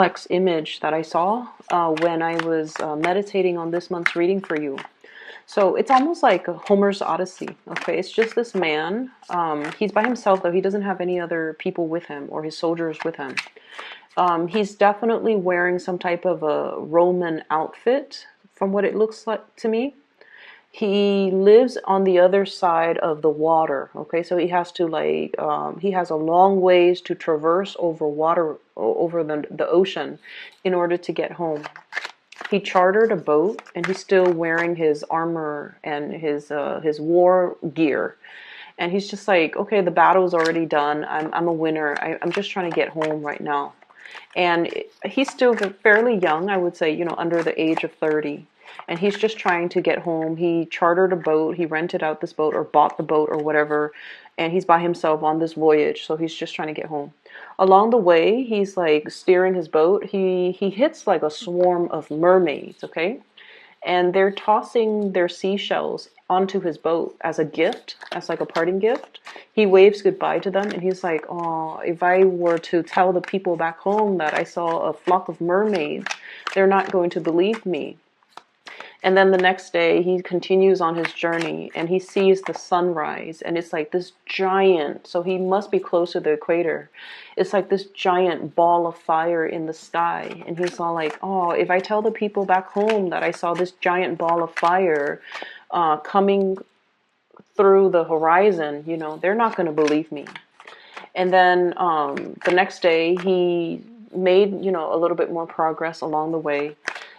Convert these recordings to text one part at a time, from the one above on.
complex image that I saw when I was meditating on this month's reading for you. So it's almost like Homer's Odyssey. Okay, it's just this man. He's by himself, though. He doesn't have any other people with him or his soldiers with him. He's definitely wearing some type of a Roman outfit, from what it looks like to me. He lives on the other side of the water. Okay, so he has to he has a long ways to traverse over water, over the ocean, in order to get home. He chartered a boat, and he's still wearing his armor and his war gear. And he's just like, okay, the battle's already done. I'm a winner. I'm just trying to get home right now. And he's still fairly young, I would say, under the age of 30. And he's just trying to get home. He chartered a boat. He rented out this boat or bought the boat or whatever. And he's by himself on this voyage. So he's just trying to get home. Along the way, he's like steering his boat. He hits like a swarm of mermaids, okay? And they're tossing their seashells onto his boat as a gift, as like a parting gift. He waves goodbye to them, and he's like, oh, if I were to tell the people back home that I saw a flock of mermaids, they're not going to believe me. And then the next day, he continues on his journey, and he sees the sunrise, and it's like this giant, so he must be close to the equator. It's like this giant ball of fire in the sky, and he's all like, oh, if I tell the people back home that I saw this giant ball of fire coming through the horizon, they're not going to believe me. And then the next day, he made, a little bit more progress along the way.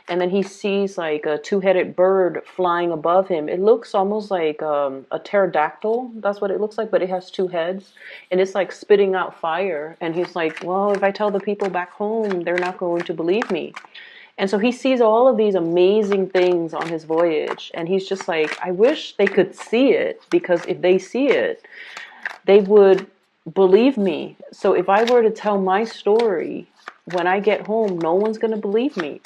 And then he sees like a two-headed bird flying above him. It looks almost like a pterodactyl. That's what it looks like, but it has two heads. And it's like spitting out fire. And he's like, well, if I tell the people back home, they're not going to believe me. And so he sees all of these amazing things on his voyage. And he's just like, I wish they could see it, because if they see it, they would believe me. So if I were to tell my story when I get home, no one's going to believe me.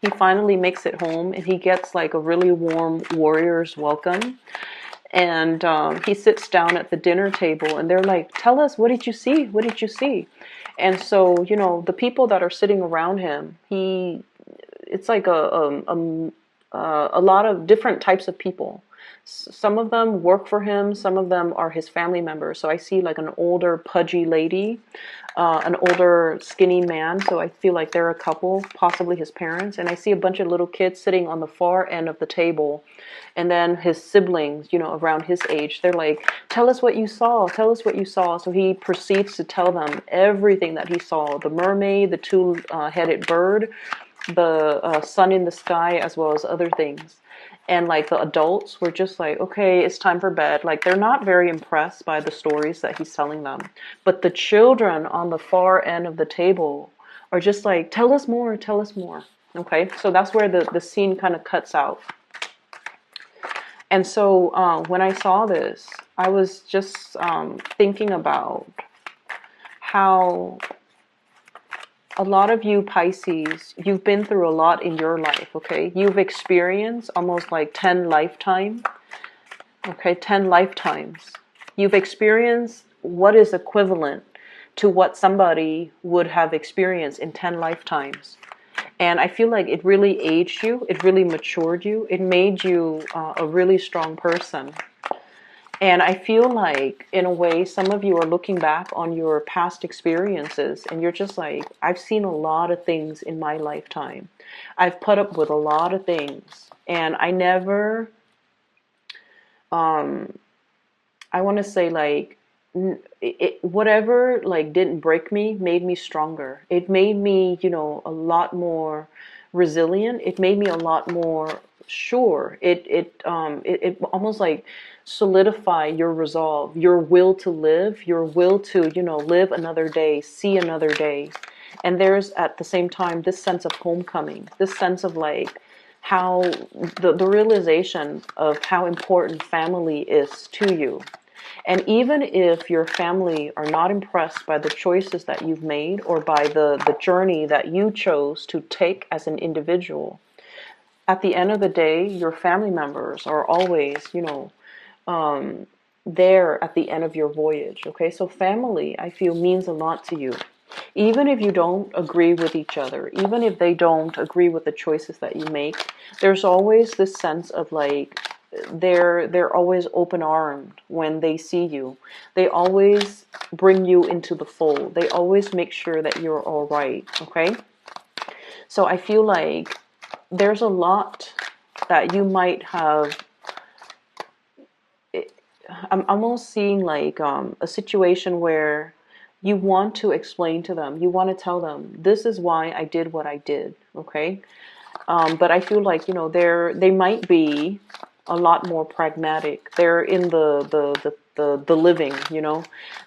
He finally makes it home, and he gets like a really warm warrior's welcome. And he sits down at the dinner table, and they're like, tell us, what did you see? What did you see? And so, the people that are sitting around him, it's like a lot of different types of people. Some of them work for him. Some of them are his family members. So I see like an older pudgy lady, an older skinny man. So I feel like they're a couple, possibly his parents. And I see a bunch of little kids sitting on the far end of the table. And then his siblings, around his age, they're like, tell us what you saw. Tell us what you saw. So he proceeds to tell them everything that he saw. The mermaid, the two-headed bird, the sun in the sky, as well as other things. And like the adults were just like, okay, it's time for bed. Like they're not very impressed by the stories that he's telling them. But the children on the far end of the table are just like, tell us more, tell us more. Okay, so that's where the scene kind of cuts out. And so when I saw this, I was just thinking about how a lot of you Pisces, you've been through a lot in your life, okay? You've experienced almost like 10 lifetimes, okay? 10 lifetimes. You've experienced what is equivalent to what somebody would have experienced in 10 lifetimes. And I feel like it really aged you. It really matured you. It made you a really strong person. And I feel like, in a way, some of you are looking back on your past experiences, and you're just like, I've seen a lot of things in my lifetime. I've put up with a lot of things. And I never, I want to say like, whatever like didn't break me made me stronger. It made me, a lot more resilient. It made me a lot more sure. It almost like solidify your resolve, your will to live, your will to, live another day, see another day. And there's at the same time this sense of homecoming, this sense of like how the realization of how important family is to you. And even if your family are not impressed by the choices that you've made or by the journey that you chose to take as an individual, at the end of the day, your family members are always, there at the end of your voyage. Okay, so family, I feel, means a lot to you. Even if you don't agree with each other, even if they don't agree with the choices that you make, there's always this sense of like, they're always open-armed when they see you. They always bring you into the fold. They always make sure that you're all right, okay? So I feel like there's a lot that you might have. I'm almost seeing like a situation where you want to explain to them, you want to tell them, this is why I did what I did, okay? But I feel like, you know, they might be a lot more pragmatic. They're in the living, you know.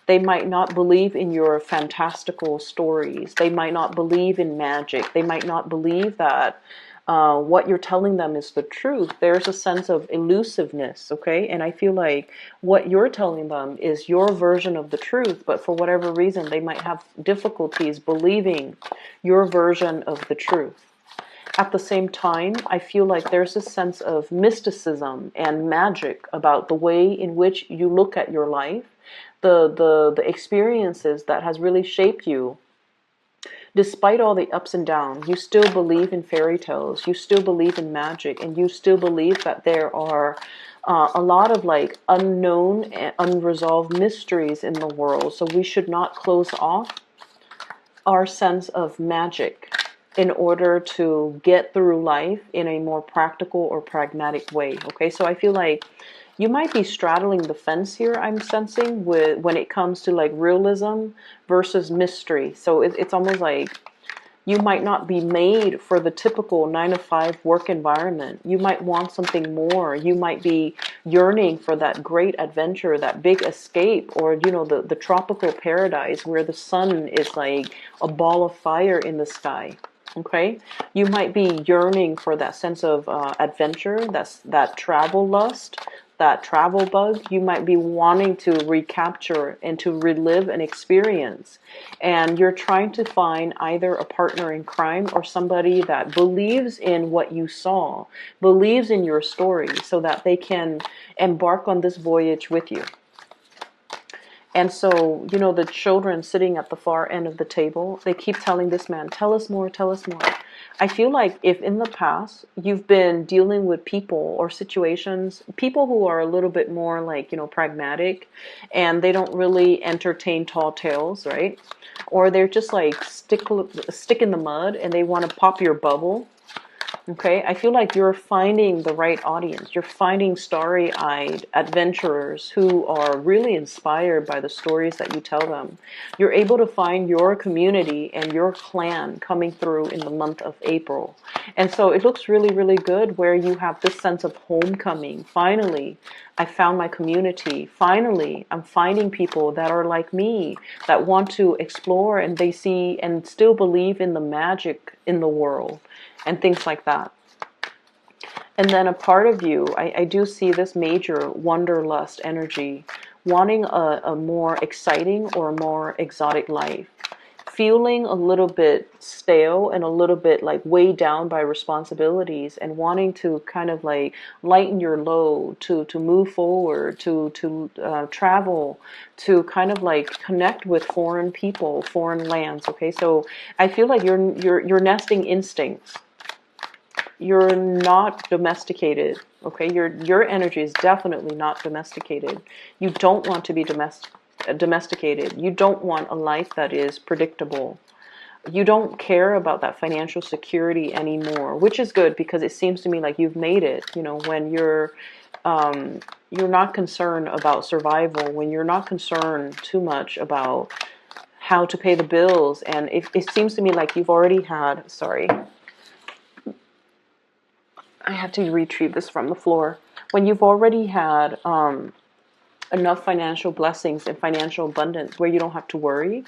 They might not believe in your fantastical stories. They might not believe in magic. They might not believe that what you're telling them is the truth. There's a sense of elusiveness, okay? And I feel like what you're telling them is your version of the truth, but for whatever reason, they might have difficulties believing your version of the truth. At the same time, I feel like there's a sense of mysticism and magic about the way in which you look at your life, the experiences that has really shaped you. Despite all the ups and downs, you still believe in fairy tales, you still believe in magic, and you still believe that there are a lot of like unknown and unresolved mysteries in the world. So we should not close off our sense of magic in order to get through life in a more practical or pragmatic way. Okay, so I feel like you might be straddling the fence here, I'm sensing, with when it comes to like realism versus mystery. So it's almost like you might not be made for the typical 9 to 5 work environment. You might want something more. You might be yearning for that great adventure, that big escape, or, you know, the tropical paradise where the sun is like a ball of fire in the sky. Okay, you might be yearning for that sense of adventure, that travel lust, that travel bug. You might be wanting to recapture and to relive an experience, and you're trying to find either a partner in crime or somebody that believes in what you saw, believes in your story, so that they can embark on this voyage with you. And so, you know, the children sitting at the far end of the table, they keep telling this man, tell us more, tell us more. I feel like if in the past you've been dealing with people or situations, people who are a little bit more like, you know, pragmatic, and they don't really entertain tall tales, right? Or they're just like stick in the mud and they want to pop your bubble. Okay, I feel like you're finding the right audience. You're finding starry-eyed adventurers who are really inspired by the stories that you tell them. You're able to find your community and your clan coming through in the month of April. And so it looks really, really good where you have this sense of homecoming. Finally, I found my community. Finally, I'm finding people that are like me, that want to explore, and they see and still believe in the magic in the world and things like that. And then a part of you, I do see this major wanderlust energy, wanting a more exciting or more exotic life, feeling a little bit stale and a little bit like weighed down by responsibilities, and wanting to kind of like lighten your load, to move forward, to travel, to kind of like connect with foreign people, foreign lands. Okay, so I feel like your nesting instincts. You're not domesticated, okay? Your energy is definitely not domesticated. You don't want to be domesticated. You don't want a life that is predictable. You don't care about that financial security anymore, which is good because it seems to me like you've made it, you know, when you're not concerned about survival, when you're not concerned too much about how to pay the bills, and it seems to me like you've already had, sorry, I have to retrieve this from the floor. When you've already had enough financial blessings and financial abundance where you don't have to worry,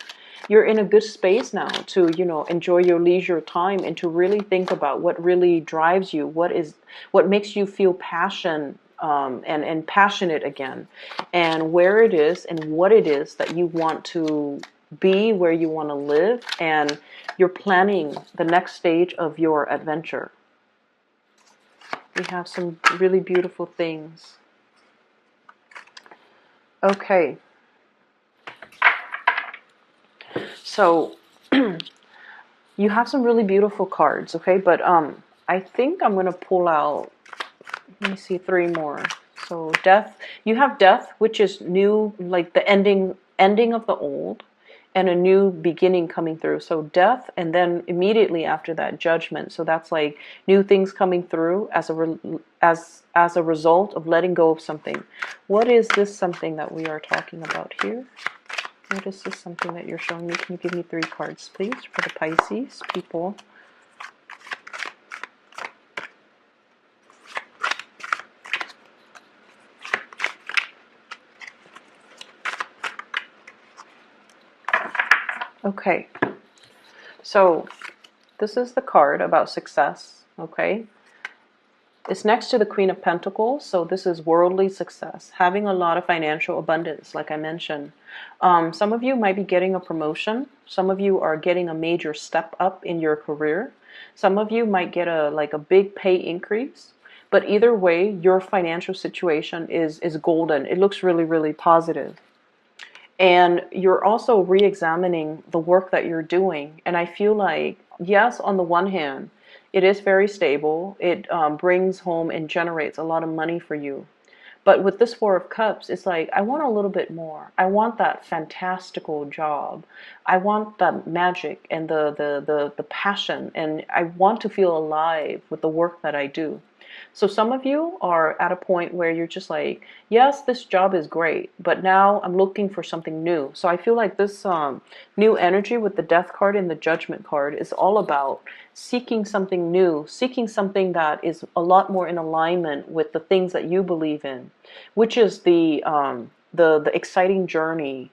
you're in a good space now to, you know, enjoy your leisure time and to really think about what really drives you, what makes you feel passion and passionate again, and where it is and what it is that you want to be, where you want to live, and you're planning the next stage of your adventure. We have some really beautiful things. Okay. So You have some really beautiful cards, okay? But I think I'm going to pull out, let me see, 3 more. So death, you have death, which is new, like the ending of the old, and a new beginning coming through. So death, and then immediately after that, judgment. So that's like new things coming through as a result of letting go of something. What is this something that we are talking about here? What is this something that you're showing me? Can you give me 3 cards, please, for the Pisces people? Okay, so this is the card about success, okay? It's next to the Queen of Pentacles, so this is worldly success, having a lot of financial abundance, like I mentioned. Some of you might be getting a promotion. Some of you are getting a major step up in your career. Some of you might get a big pay increase. But either way, your financial situation is golden. It looks really, really positive. And you're also re-examining the work that you're doing. And I feel like, yes, on the one hand, it is very stable. It brings home and generates a lot of money for you. But with this 4 of Cups, it's like, I want a little bit more. I want that fantastical job. I want that magic and the passion. And I want to feel alive with the work that I do. So some of you are at a point where you're just like, yes, this job is great, but now I'm looking for something new. So I feel like this new energy with the Death card and the Judgment card is all about seeking something new, seeking something that is a lot more in alignment with the things that you believe in, which is the exciting journey,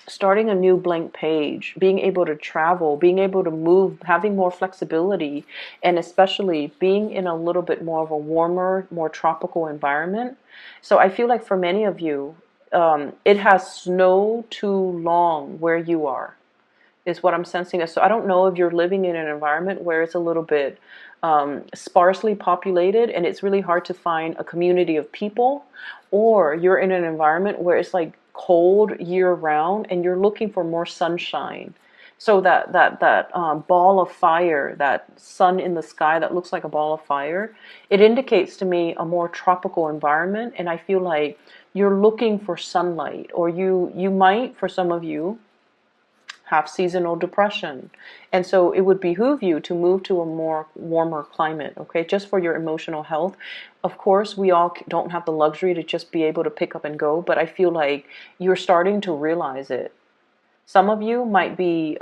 starting a new blank page, being able to travel, being able to move, having more flexibility, and especially being in a little bit more of a warmer, more tropical environment. So I feel like for many of you, it has snowed too long where you are, is what I'm sensing. So I don't know if you're living in an environment where it's a little bit sparsely populated and it's really hard to find a community of people, or you're in an environment where it's like cold year round and you're looking for more sunshine. So that ball of fire, that sun in the sky that looks like a ball of fire, it indicates to me a more tropical environment. And I feel like you're looking for sunlight, or you might, for some of you, have seasonal depression. And so it would behoove you to move to a more warmer climate, okay, just for your emotional health. Of course, we all don't have the luxury to just be able to pick up and go, but I feel like you're starting to realize it. Some of you might be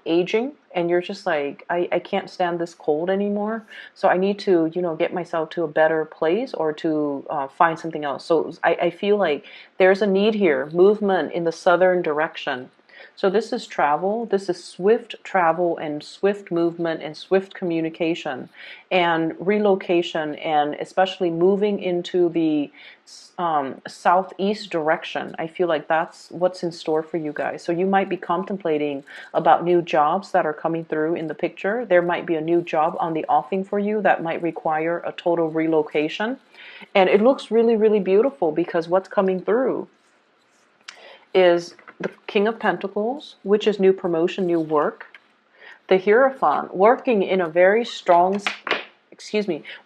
aging and you're just like, I can't stand this cold anymore. So I need to, get myself to a better place, or to find something else. So I feel like there's a need here, movement in the southern direction. So this is travel. This is swift travel and swift movement and swift communication and relocation, and especially moving into the southeast direction. I feel like that's what's in store for you guys. So you might be contemplating about new jobs that are coming through in the picture. There might be a new job on the offing for you that might require a total relocation. And it looks really, really beautiful, because what's coming through is the King of Pentacles, which is new promotion, new work. The Hierophant, working in a very strong,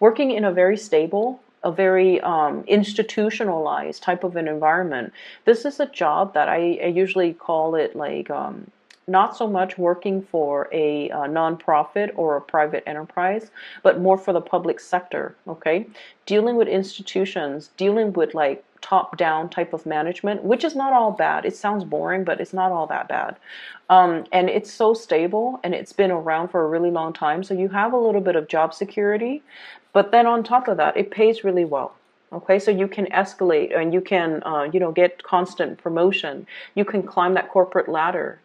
working in a very stable, a very institutionalized type of an environment. This is a job that I usually call it like not so much working for a nonprofit or a private enterprise, but more for the public sector, okay? Dealing with institutions, dealing with like top-down type of management, which is not all bad. It sounds boring, but it's not all that bad. And it's so stable, and it's been around for a really long time, so you have a little bit of job security, but then on top of that, it pays really well. Okay, so you can escalate, and you can, get constant promotion. You can climb that corporate ladder.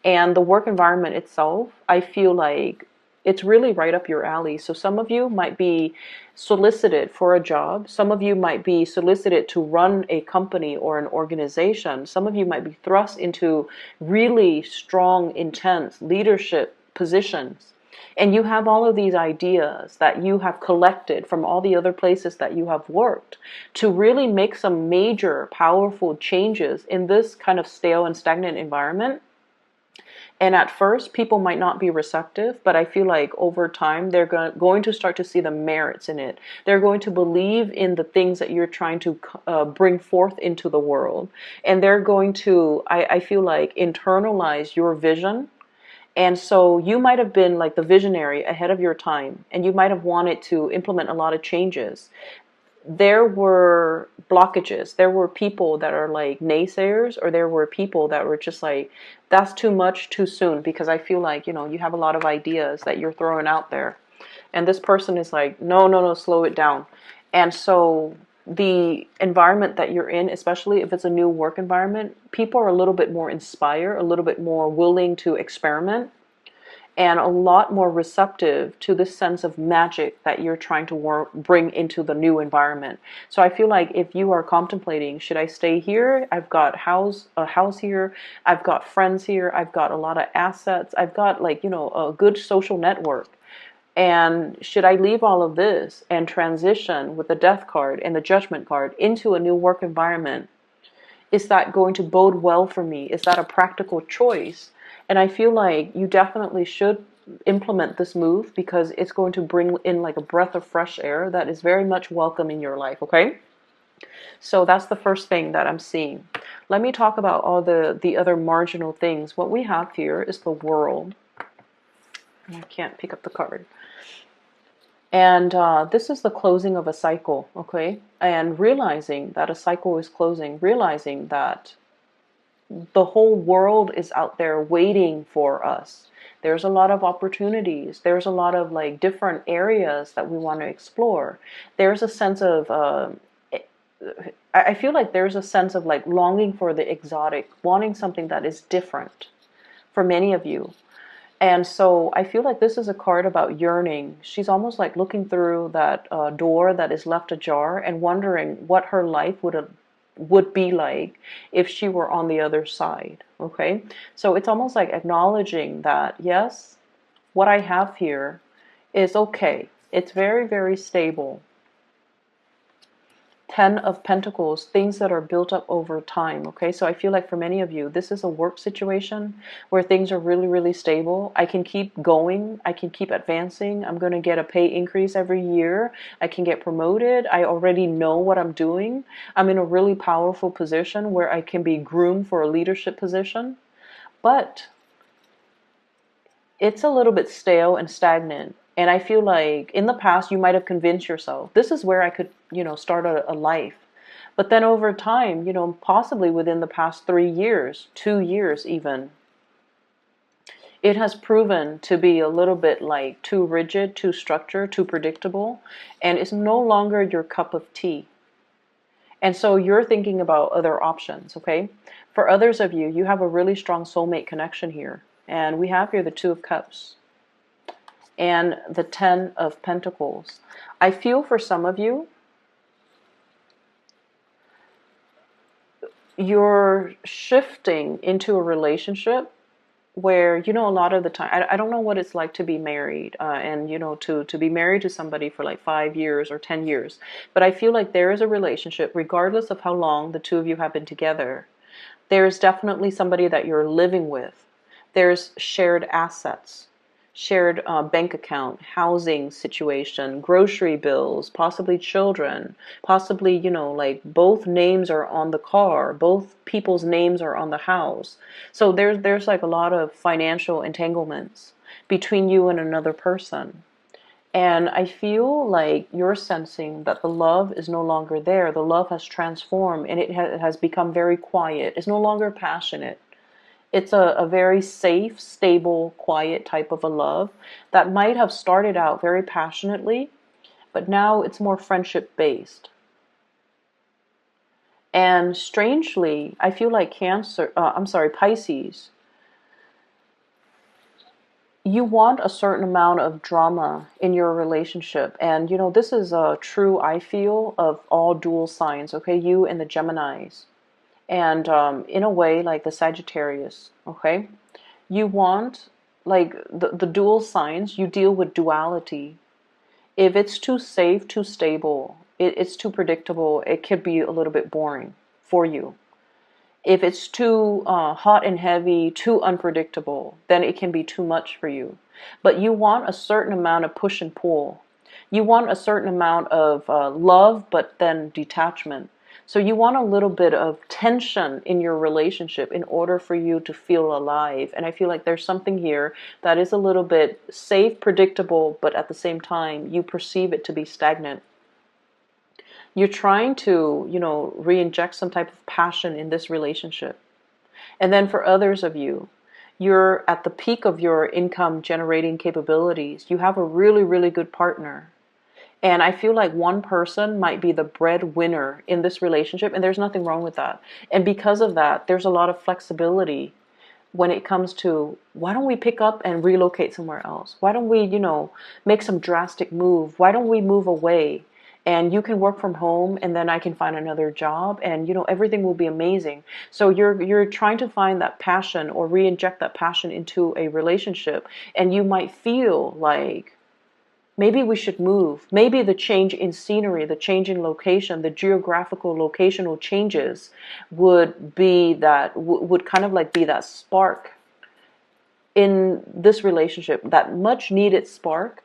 And the work environment itself, I feel like it's really right up your alley. So some of you might be solicited for a job. Some of you might be solicited to run a company or an organization. Some of you might be thrust into really strong, intense leadership positions. And you have all of these ideas that you have collected from all the other places that you have worked to really make some major, powerful changes in this kind of stale and stagnant environment. And at first, people might not be receptive, but I feel like over time, they're going to start to see the merits in it. They're going to believe in the things that you're trying to bring forth into the world. And they're going to, I feel like, internalize your vision. And so you might have been like the visionary ahead of your time, and you might have wanted to implement a lot of changes. There were blockages. There were people that are like naysayers, or there were people that were just like, that's too much too soon, because I feel like, you have a lot of ideas that you're throwing out there. And this person is like, no, no, no, slow it down. And so the environment that you're in, especially if it's a new work environment, people are a little bit more inspired, a little bit more willing to experiment, and a lot more receptive to this sense of magic that you're trying to bring into the new environment. So I feel like if you are contemplating, should I stay here? I've got a house here. I've got friends here. I've got a lot of assets. I've got like, a good social network. And should I leave all of this and transition with the death card and the judgment card into a new work environment? Is that going to bode well for me? Is that a practical choice? And I feel like you definitely should implement this move, because it's going to bring in like a breath of fresh air that is very much welcome in your life, okay? So that's the first thing that I'm seeing. Let me talk about all the other marginal things. What we have here is the World. I can't pick up the card. And this is the closing of a cycle, okay? And realizing that a cycle is closing, realizing that the whole world is out there waiting for us. There's a lot of opportunities. There's a lot of like different areas that we want to explore. There's a sense of, I feel like there's a sense of like longing for the exotic, wanting something that is different for many of you. And so I feel like this is a card about yearning. She's almost like looking through that door that is left ajar and wondering what her life would be like if she were on the other side. Okay, so it's almost like acknowledging that, yes, what I have here is okay. It's very, very stable. 10 of Pentacles, things that are built up over time, okay? So I feel like for many of you, this is a work situation where things are really, really stable. I can keep going. I can keep advancing. I'm going to get a pay increase every year. I can get promoted. I already know what I'm doing. I'm in a really powerful position where I can be groomed for a leadership position. But it's a little bit stale and stagnant. And I feel like in the past, you might have convinced yourself, this is where I could, start a life. But then over time, possibly within the past 3 years, 2 years even, it has proven to be a little bit like too rigid, too structured, too predictable, and it's no longer your cup of tea. And so you're thinking about other options, okay? For others of you, you have a really strong soulmate connection here. And we have here the Two of Cups and the 10 of Pentacles. I feel for some of you, you're shifting into a relationship where, a lot of the time, I don't know what it's like to be married and, to be married to somebody for like 5 years or 10 years. But I feel like there is a relationship, regardless of how long the two of you have been together. There's definitely somebody that you're living with. There's shared assets, shared bank account, housing situation, grocery bills, possibly children, possibly, like both names are on the car, both people's names are on the house. So there's like a lot of financial entanglements between you and another person. And I feel like you're sensing that the love is no longer there. The love has transformed, and it has become very quiet. It's no longer passionate. It's a very safe, stable, quiet type of a love that might have started out very passionately, but now it's more friendship-based. And strangely, I feel like Pisces, you want a certain amount of drama in your relationship. And, this is true, I feel, of all dual signs, okay? You and the Geminis. And in a way, like the Sagittarius, okay? You want, like, the dual signs, you deal with duality. If it's too safe, too stable, it's too predictable, it could be a little bit boring for you. If it's too hot and heavy, too unpredictable, then it can be too much for you. But you want a certain amount of push and pull. You want a certain amount of love, but then detachment. So you want a little bit of tension in your relationship in order for you to feel alive. And I feel like there's something here that is a little bit safe, predictable, but at the same time, you perceive it to be stagnant. You're trying to, re-inject some type of passion in this relationship. And then for others of you, you're at the peak of your income generating capabilities. You have a really, really good partner. And I feel like one person might be the breadwinner in this relationship, and there's nothing wrong with that. And because of that, there's a lot of flexibility when it comes to, why don't we pick up and relocate somewhere else? Why don't we, make some drastic move? Why don't we move away? And you can work from home, and then I can find another job, and everything will be amazing. So you're trying to find that passion or re-inject that passion into a relationship, and you might feel like, maybe we should move. Maybe the change in scenery, the change in location, the geographical locational changes would be that, would kind of like be that spark in this relationship, that much needed spark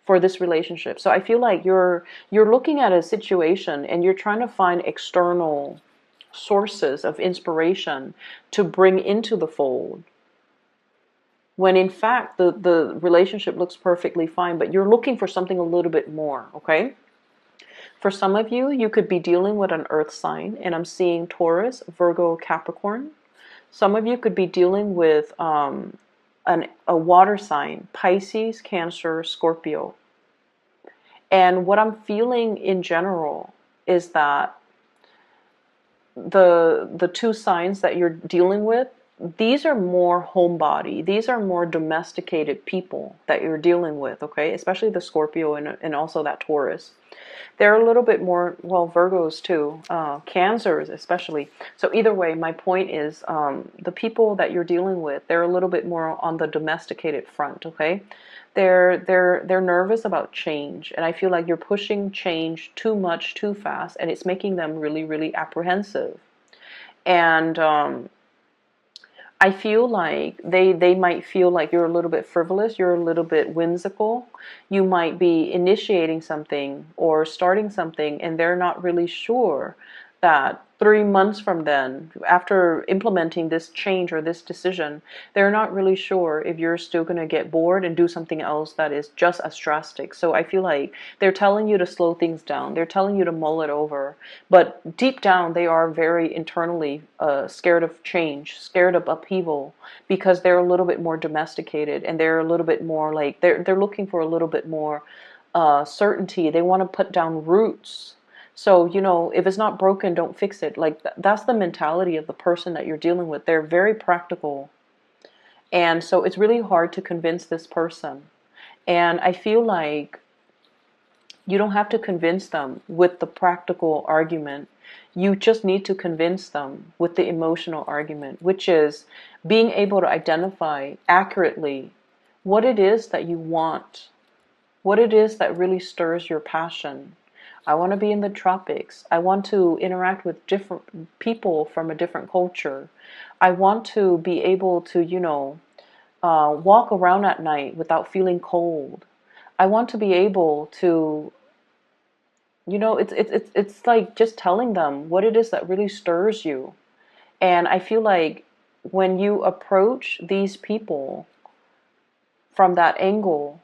for this relationship. So I feel like you're looking at a situation and you're trying to find external sources of inspiration to bring into the fold, when in fact the relationship looks perfectly fine, but you're looking for something a little bit more, okay? For some of you, you could be dealing with an earth sign, and I'm seeing Taurus, Virgo, Capricorn. Some of you could be dealing with a water sign, Pisces, Cancer, Scorpio. And what I'm feeling in general is that the two signs that you're dealing with, these are more homebody. These are more domesticated people that you're dealing with, okay? Especially the Scorpio and also that Taurus. They're a little bit more, well, Virgos too, Cancers especially. So either way, my point is the people that you're dealing with, they're a little bit more on the domesticated front, okay? They're nervous about change, and I feel like you're pushing change too much, too fast, and it's making them really, really apprehensive. And I feel like they might feel like you're a little bit frivolous, you're a little bit whimsical. You might be initiating something or starting something, and they're not really sure that 3 months from then, after implementing this change or this decision, they're not really sure if you're still going to get bored and do something else that is just as drastic. So I feel like they're telling you to slow things down. They're telling you to mull it over. But deep down, they are very internally scared of change, scared of upheaval, because they're a little bit more domesticated, and they're a little bit more like, they're looking for a little bit more certainty. They want to put down roots. So, if it's not broken, don't fix it. Like, that's the mentality of the person that you're dealing with. They're very practical. And so it's really hard to convince this person. And I feel like you don't have to convince them with the practical argument. You just need to convince them with the emotional argument, which is being able to identify accurately what it is that you want, what it is that really stirs your passion. I want to be in the tropics. I want to interact with different people from a different culture. I want to be able to, walk around at night without feeling cold. I want to be able to, it's like just telling them what it is that really stirs you. And I feel like when you approach these people from that angle,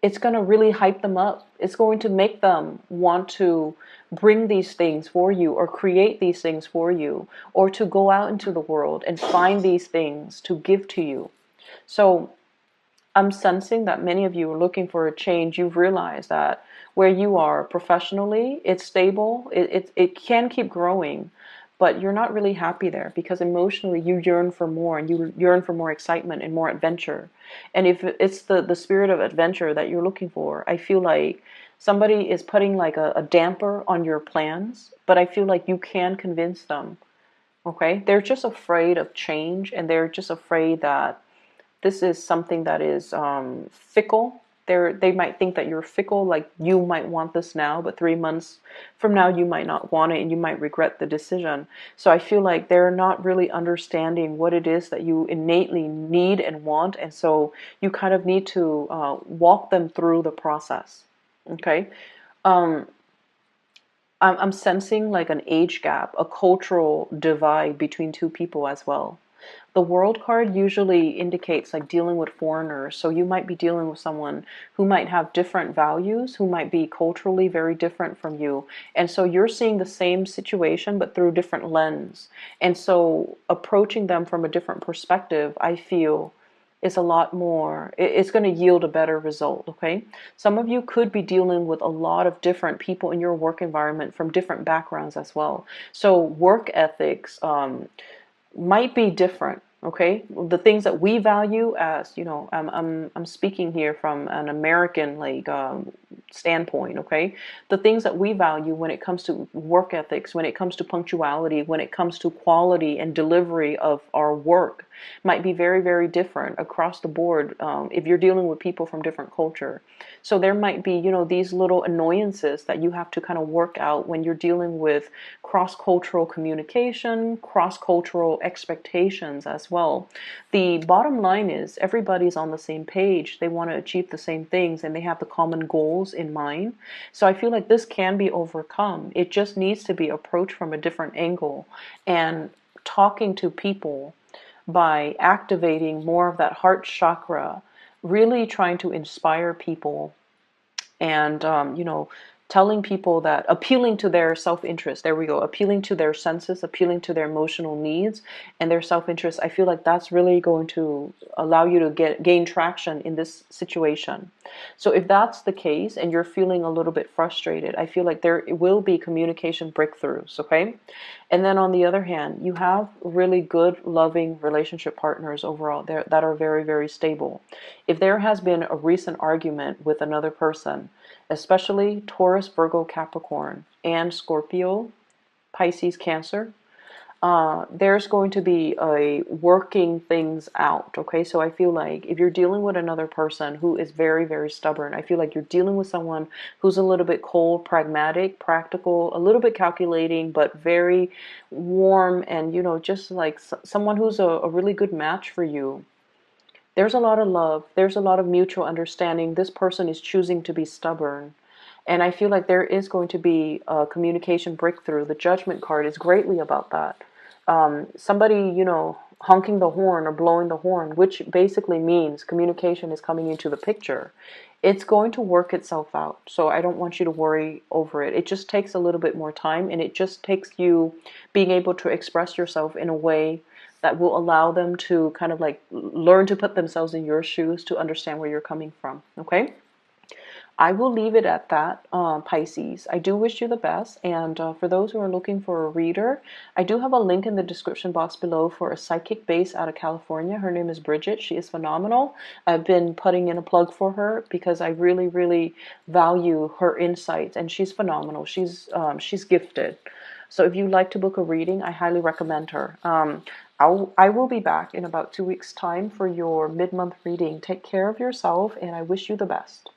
it's going to really hype them up. It's going to make them want to bring these things for you, or create these things for you, or to go out into the world and find these things to give to you. So I'm sensing that many of you are looking for a change. You've realized that where you are professionally, it's stable. It can keep growing, but you're not really happy there, because emotionally you yearn for more, and you yearn for more excitement and more adventure. And if it's the spirit of adventure that you're looking for, I feel like somebody is putting like a damper on your plans, but I feel like you can convince them, okay? They're just afraid of change, and they're just afraid that this is something that is fickle. They might think that you're fickle, like you might want this now, but 3 months from now you might not want it and you might regret the decision. So I feel like they're not really understanding what it is that you innately need and want, and so you kind of need to walk them through the process. Okay. Um, I'm sensing like an age gap, a cultural divide between two people as well. The world card usually indicates like dealing with foreigners. So you might be dealing with someone who might have different values, who might be culturally very different from you. And so you're seeing the same situation, but through different lens. And so approaching them from a different perspective, I feel is a lot more, it's going to yield a better result. Okay. Some of you could be dealing with a lot of different people in your work environment from different backgrounds as well. So work ethics, might be different. Okay, the things that we value, as you know, I'm speaking here from an American like standpoint. Okay, the things that we value when it comes to work ethics, when it comes to punctuality, when it comes to quality and delivery of our work, might be very, very different across the board, if you're dealing with people from different culture. So there might be, you know, these little annoyances that you have to kind of work out when you're dealing with cross-cultural communication, cross-cultural expectations as well. The bottom line is everybody's on the same page. They want to achieve the same things and they have the common goals in mind. So I feel like this can be overcome. It just needs to be approached from a different angle, and talking to people by activating more of that heart chakra, really trying to inspire people, and you know, telling people that, appealing to their self-interest, there we go, appealing to their senses, appealing to their emotional needs and their self-interest. I feel like that's really going to allow you to gain traction in this situation. So if that's the case and you're feeling a little bit frustrated, I feel like there will be communication breakthroughs. Okay. And then on the other hand, you have really good, loving relationship partners overall there that are very, very stable. If there has been a recent argument with another person, especially Taurus, Virgo, Capricorn, and Scorpio, Pisces, Cancer, there's going to be a working things out. Okay, so I feel like if you're dealing with another person who is very, very stubborn, I feel like you're dealing with someone who's a little bit cold, pragmatic, practical, a little bit calculating, but very warm, and you know, just like someone who's a really good match for you. There's a lot of love, there's a lot of mutual understanding. This person is choosing to be stubborn. And I feel like there is going to be a communication breakthrough. The Judgment card is greatly about that. Somebody, you know, honking the horn or blowing the horn, which basically means communication is coming into the picture. It's going to work itself out. So I don't want you to worry over it. It just takes a little bit more time, and it just takes you being able to express yourself in a way that will allow them to kind of like learn to put themselves in your shoes to understand where you're coming from. Okay? I will leave it at that, Pisces. I do wish you the best. And for those who are looking for a reader, I do have a link in the description box below for a psychic base out of California. Her name is Bridget. She is phenomenal. I've been putting in a plug for her because I really, really value her insights. And she's phenomenal. She's gifted. So if you'd like to book a reading, I highly recommend her. I will be back in about 2 weeks' time for your mid-month reading. Take care of yourself, and I wish you the best.